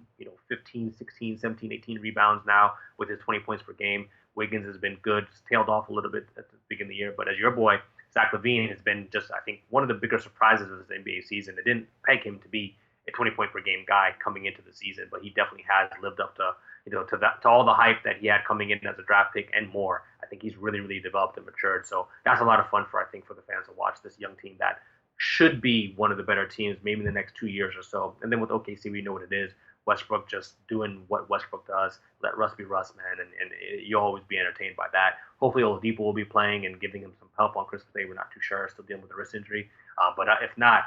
15, 16, 17, 18 rebounds now with his 20 points per game. Wiggins has been good, tailed off a little bit at the beginning of the year, but as your boy Zach LaVine has been just, I think, one of the bigger surprises of this NBA season. It didn't peg him to be a 20-point per game guy coming into the season, but he definitely has lived up to to all the hype that he had coming in as a draft pick and more. I think he's really, really developed and matured. So that's a lot of fun for the fans to watch this young team that should be one of the better teams maybe in the next 2 years or so. And then with OKC, we know what it is. Westbrook just doing what Westbrook does. Let Russ be Russ, man, and you'll always be entertained by that. Hopefully Oladipo will be playing and giving him some help on Christmas Day. We're not too sure. Still dealing with a wrist injury. But if not,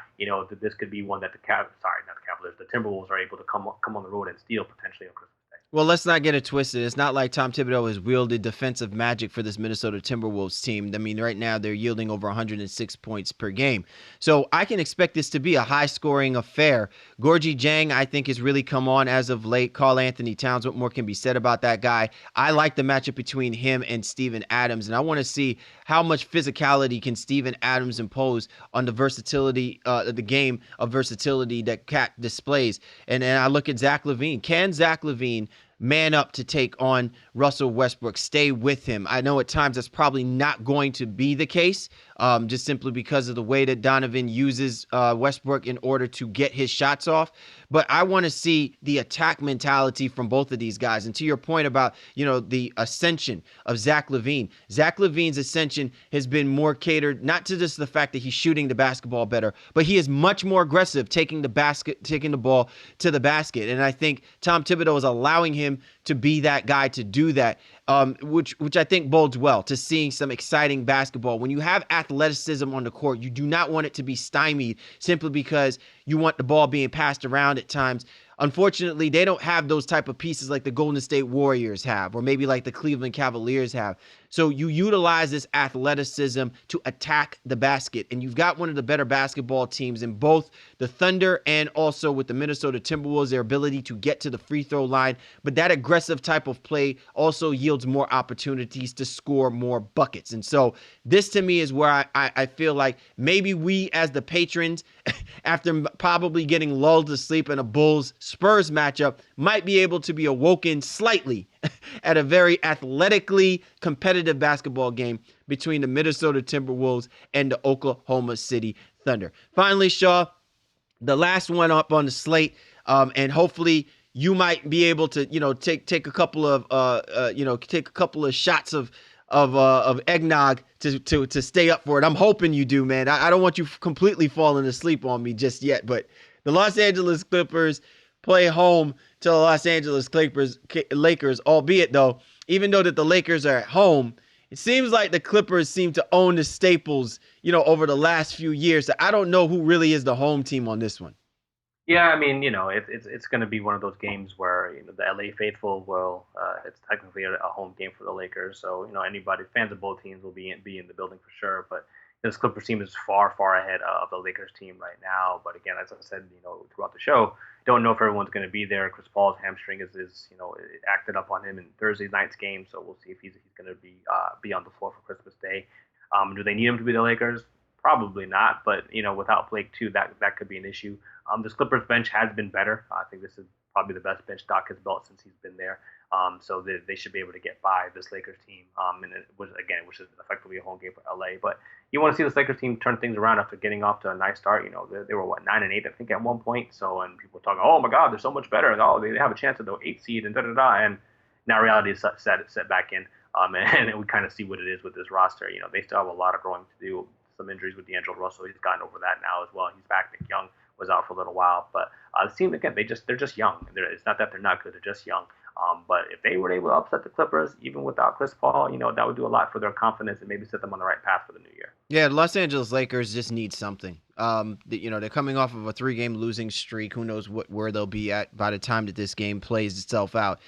this could be one that the Cavaliers, the Timberwolves are able to come on the road and steal potentially on Christmas. Well, let's not get it twisted. It's not like Tom Thibodeau has wielded defensive magic for this Minnesota Timberwolves team. I mean, right now they're yielding over 106 points per game. So I can expect this to be a high-scoring affair. Gorgui Dieng, I think, has really come on as of late. Karl-Anthony Towns, what more can be said about that guy? I like the matchup between him and Steven Adams, and I want to see how much physicality can Steven Adams impose on the versatility, the game of versatility that Cat displays. And I look at Zach LaVine. Can Zach LaVine man up to take on Russell Westbrook, stay with him? I know at times that's probably not going to be the case, just simply because of the way that Donovan uses Westbrook in order to get his shots off. But I want to see the attack mentality from both of these guys. And to your point about, the ascension of Zach LaVine, Zach LaVine's ascension has been more catered not to just the fact that he's shooting the basketball better, but he is much more aggressive taking the ball to the basket. And I think Tom Thibodeau is allowing him to be that guy to do that, which I think bodes well to seeing some exciting basketball. When you have athleticism on the court, you do not want it to be stymied simply because you want the ball being passed around at times. Unfortunately, they don't have those type of pieces like the Golden State Warriors have, or maybe like the Cleveland Cavaliers have. So you utilize this athleticism to attack the basket. And you've got one of the better basketball teams in both the Thunder and also with the Minnesota Timberwolves, their ability to get to the free throw line. But that aggressive type of play also yields more opportunities to score more buckets. And so this to me is where I feel like maybe we as the patrons, after probably getting lulled to sleep in a Bulls-Spurs matchup, might be able to be awoken slightly at a very athletically competitive basketball game between the Minnesota Timberwolves and the Oklahoma City Thunder. Finally, Shaw, the last one up on the slate, and hopefully you might be able to, take a couple of shots of eggnog to stay up for it. I'm hoping you do, man. I don't want you completely falling asleep on me just yet, but the Los Angeles Clippers play home to the Los Angeles Lakers, albeit though, even though that the Lakers are at home, it seems like the Clippers seem to own the staples, over the last few years. So I don't know who really is the home team on this one. Yeah, I mean, it's going to be one of those games where the LA faithful will. It's technically a home game for the Lakers, so anybody fans of both teams will be in the building for sure. But this Clippers team is far ahead of the Lakers team right now. But again, as I said, throughout the show, don't know if everyone's going to be there. Chris Paul's hamstring is it acted up on him in Thursday night's game, so we'll see if he's going to be on the floor for Christmas Day. Do they need him to be the Lakers? Probably not, but without Blake too, that could be an issue. This Clippers bench has been better. I think this is probably the best bench Doc has built since he's been there. So they should be able to get by this Lakers team. And it was, again, which is effectively a home game for LA. But you want to see this Lakers team turn things around after getting off to a nice start. You know, they were what, 9-8, I think, at one point. So, and people talking, oh my God, they're so much better. And, oh, they have a chance at the 8th seed and da da da. And now reality is set back in. And we kind of see what it is with this roster. You know, they still have a lot of growing to do. Some injuries with D'Angelo Russell. He's gotten over that now as well. He's back. Nick Young was out for a little while, but the team, again, they're just young. It's not that they're not good. They're just young. But if they were able to upset the Clippers, even without Chris Paul, you know, that would do a lot for their confidence and maybe set them on the right path for the new year. Yeah, the Los Angeles Lakers just need something. You know, they're coming off of a 3-game losing streak. Who knows where they'll be at by the time that this game plays itself out.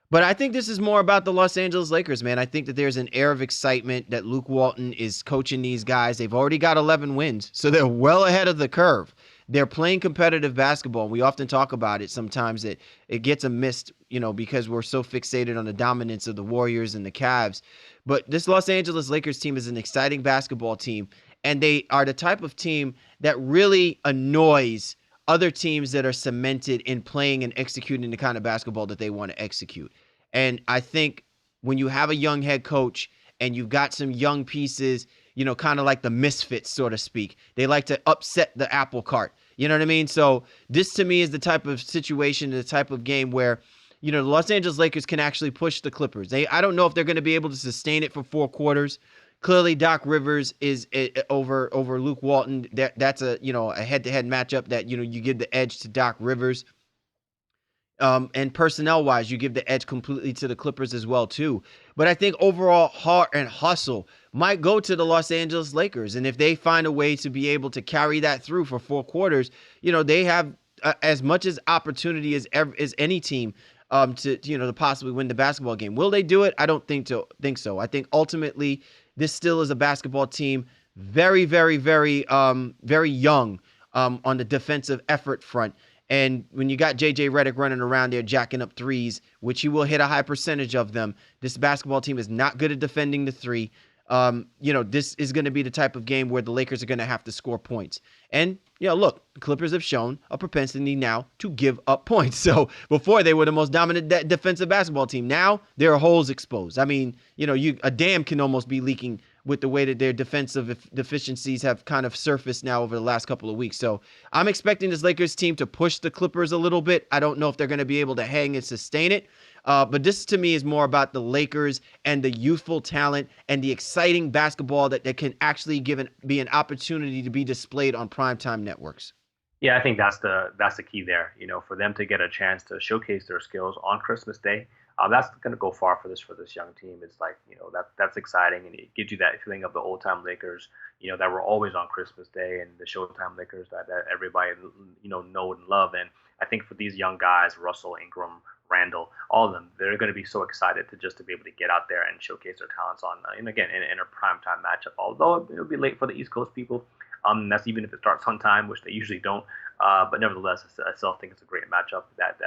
But I think this is more about the Los Angeles Lakers, man. I think that there's an air of excitement that Luke Walton is coaching these guys. They've already got 11 wins, so they're well ahead of the curve. They're playing competitive basketball. We often talk about it sometimes that it gets missed, you know, because we're so fixated on the dominance of the Warriors and the Cavs. But this Los Angeles Lakers team is an exciting basketball team, and they are the type of team that really annoys other teams that are cemented in playing and executing the kind of basketball that they want to execute. And I think when you have a young head coach and you've got some young pieces, you know, kind of like the misfits, so to speak, they like to upset the apple cart. You know what I mean? So this to me is the type of situation, the type of game where, you know, the Los Angeles Lakers can actually push the Clippers. I don't know if they're going to be able to sustain it for 4 quarters. Clearly, Doc Rivers is over Luke Walton. That's a head-to-head matchup that, you know, you give the edge to Doc Rivers. And personnel-wise, you give the edge completely to the Clippers as well, too. But I think overall heart and hustle might go to the Los Angeles Lakers. And if they find a way to be able to carry that through for 4 quarters, you know, they have as much as opportunity as any team to possibly win the basketball game. Will they do it? I don't think so. I think ultimately this still is a basketball team, very, very, very, very young on the defensive effort front. And when you got J.J. Redick running around there jacking up threes, which he will hit a high percentage of them, this basketball team is not good at defending the three. You know, this is going to be the type of game where the Lakers are going to have to score points. And, you know, look, the Clippers have shown a propensity now to give up points. So before they were the most dominant defensive basketball team. Now there are holes exposed. I mean, you know, a dam can almost be leaking with the way that their defensive deficiencies have kind of surfaced now over the last couple of weeks. So I'm expecting this Lakers team to push the Clippers a little bit. I don't know if they're going to be able to hang and sustain it. But this to me is more about the Lakers and the youthful talent and the exciting basketball that can actually be an opportunity to be displayed on primetime networks. Yeah, I think that's the key there. You know, for them to get a chance to showcase their skills on Christmas Day, that's going to go far for this young team. It's like, you know, that's exciting, and it gives you that feeling of the old time Lakers, you know, that were always on Christmas Day, and the Showtime Lakers that everybody, you know and love. And I think for these young guys, Russell, Ingram, Randall, all of them, they're going to be so excited to be able to get out there and showcase their talents on, and again, in a primetime matchup. Although it'll be late for the East Coast people. That's even if it starts on time, which they usually don't. But nevertheless, I still think it's a great matchup that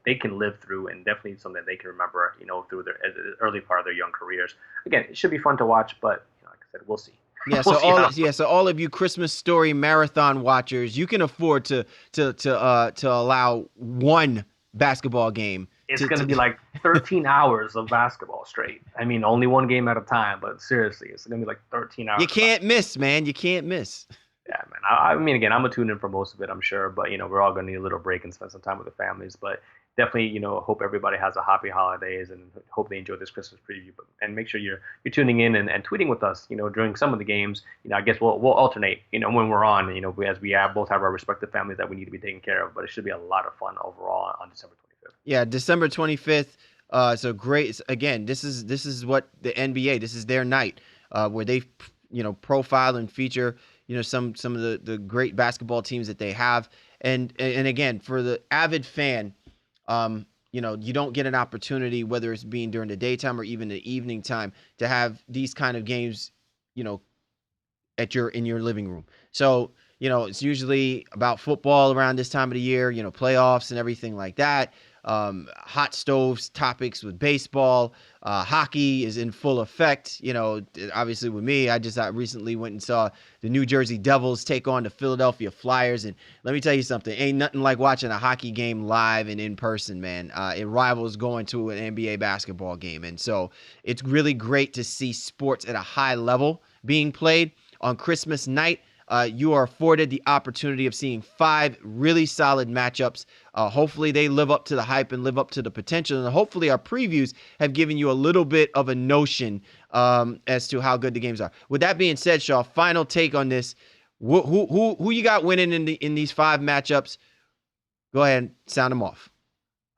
they can live through, and definitely something that they can remember, you know, through their early part of their young careers. Again, it should be fun to watch, but, you know, like I said, we'll see. Yeah, so all of you Christmas Story marathon watchers, you can afford to allow one basketball game. It's going to be like 13 hours of basketball straight. I mean, only one game at a time, but seriously, it's going to be like 13 hours. You can't miss, man. You can't miss. Yeah, man. I mean, again, I'm going to tune in for most of it, I'm sure. But, you know, we're all going to need a little break and spend some time with the families. But definitely, you know, hope everybody has a happy holidays and hope they enjoy this Christmas preview. And make sure you're tuning in and tweeting with us, you know, during some of the games. You know, I guess we'll alternate, you know, when we're on, you know, as we both have our respective families that we need to be taking care of. But it should be a lot of fun overall on December 25th. Yeah, December 25th. So great. Again, this is what the NBA, this is their night where they, you know, profile and feature, you know, some of the great basketball teams that they have. And again, for the avid fan, you know, you don't get an opportunity, whether it's being during the daytime or even the evening time, to have these kind of games, you know, in your living room. So, you know, it's usually about football around this time of the year, you know, playoffs and everything like that. hot stoves topics with baseball. Hockey is in full effect. You know, obviously with me, I recently went and saw the New Jersey Devils take on the Philadelphia Flyers. And let me tell you something, ain't nothing like watching a hockey game live and in person, man. It rivals going to an NBA basketball game. And so it's really great to see sports at a high level being played on Christmas night. You are afforded the opportunity of seeing 5 really solid matchups. Hopefully they live up to the hype and live up to the potential. And hopefully our previews have given you a little bit of a notion as to how good the games are. With that being said, Shaw, final take on this. Who you got winning in these 5 matchups? Go ahead and sound them off.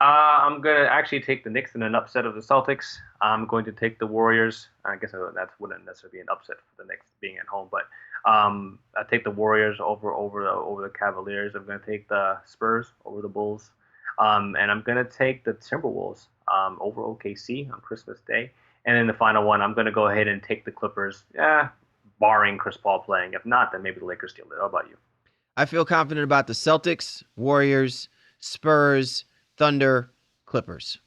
I'm going to actually take the Knicks in an upset of the Celtics. I'm going to take the Warriors. I guess that wouldn't necessarily be an upset for the Knicks being at home, but I take the Warriors over the Cavaliers. I'm going to take the Spurs over the Bulls, and I'm going to take the Timberwolves over OKC on Christmas Day. And then the final one, I'm going to go ahead and take the Clippers, barring Chris Paul playing. If not, then maybe the Lakers steal it. How about you? I feel confident about the Celtics, Warriors, Spurs, Thunder, Clippers.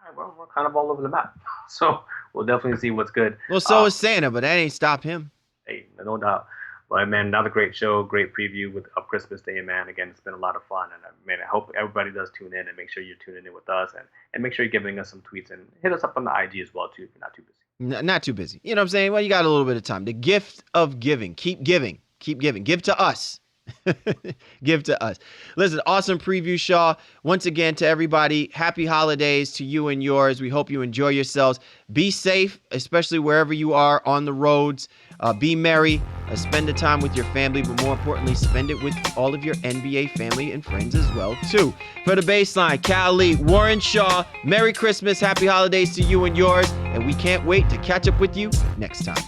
All right, well, we're kind of all over the map, so we'll definitely see what's good. Well, so is Santa, but that ain't stopped him. Hey, no doubt. But man, another great show, great preview of Christmas Day, man. Again, it's been a lot of fun, and man, I hope everybody does tune in and make sure you're tuning in with us, and make sure you're giving us some tweets and hit us up on the IG as well too if you're not too busy. Not too busy. You know what I'm saying? Well, you got a little bit of time. The gift of giving. Keep giving. Keep giving. Give to us. Give to us. Listen, awesome preview, Shaw. Once again, to everybody, happy holidays to you and yours. We hope you enjoy yourselves. Be safe, especially wherever you are on the roads. Be merry. Spend the time with your family, but more importantly, spend it with all of your NBA family and friends as well, too. For the Baseline, Cal Lee, Warren Shaw, Merry Christmas, happy holidays to you and yours, and we can't wait to catch up with you next time.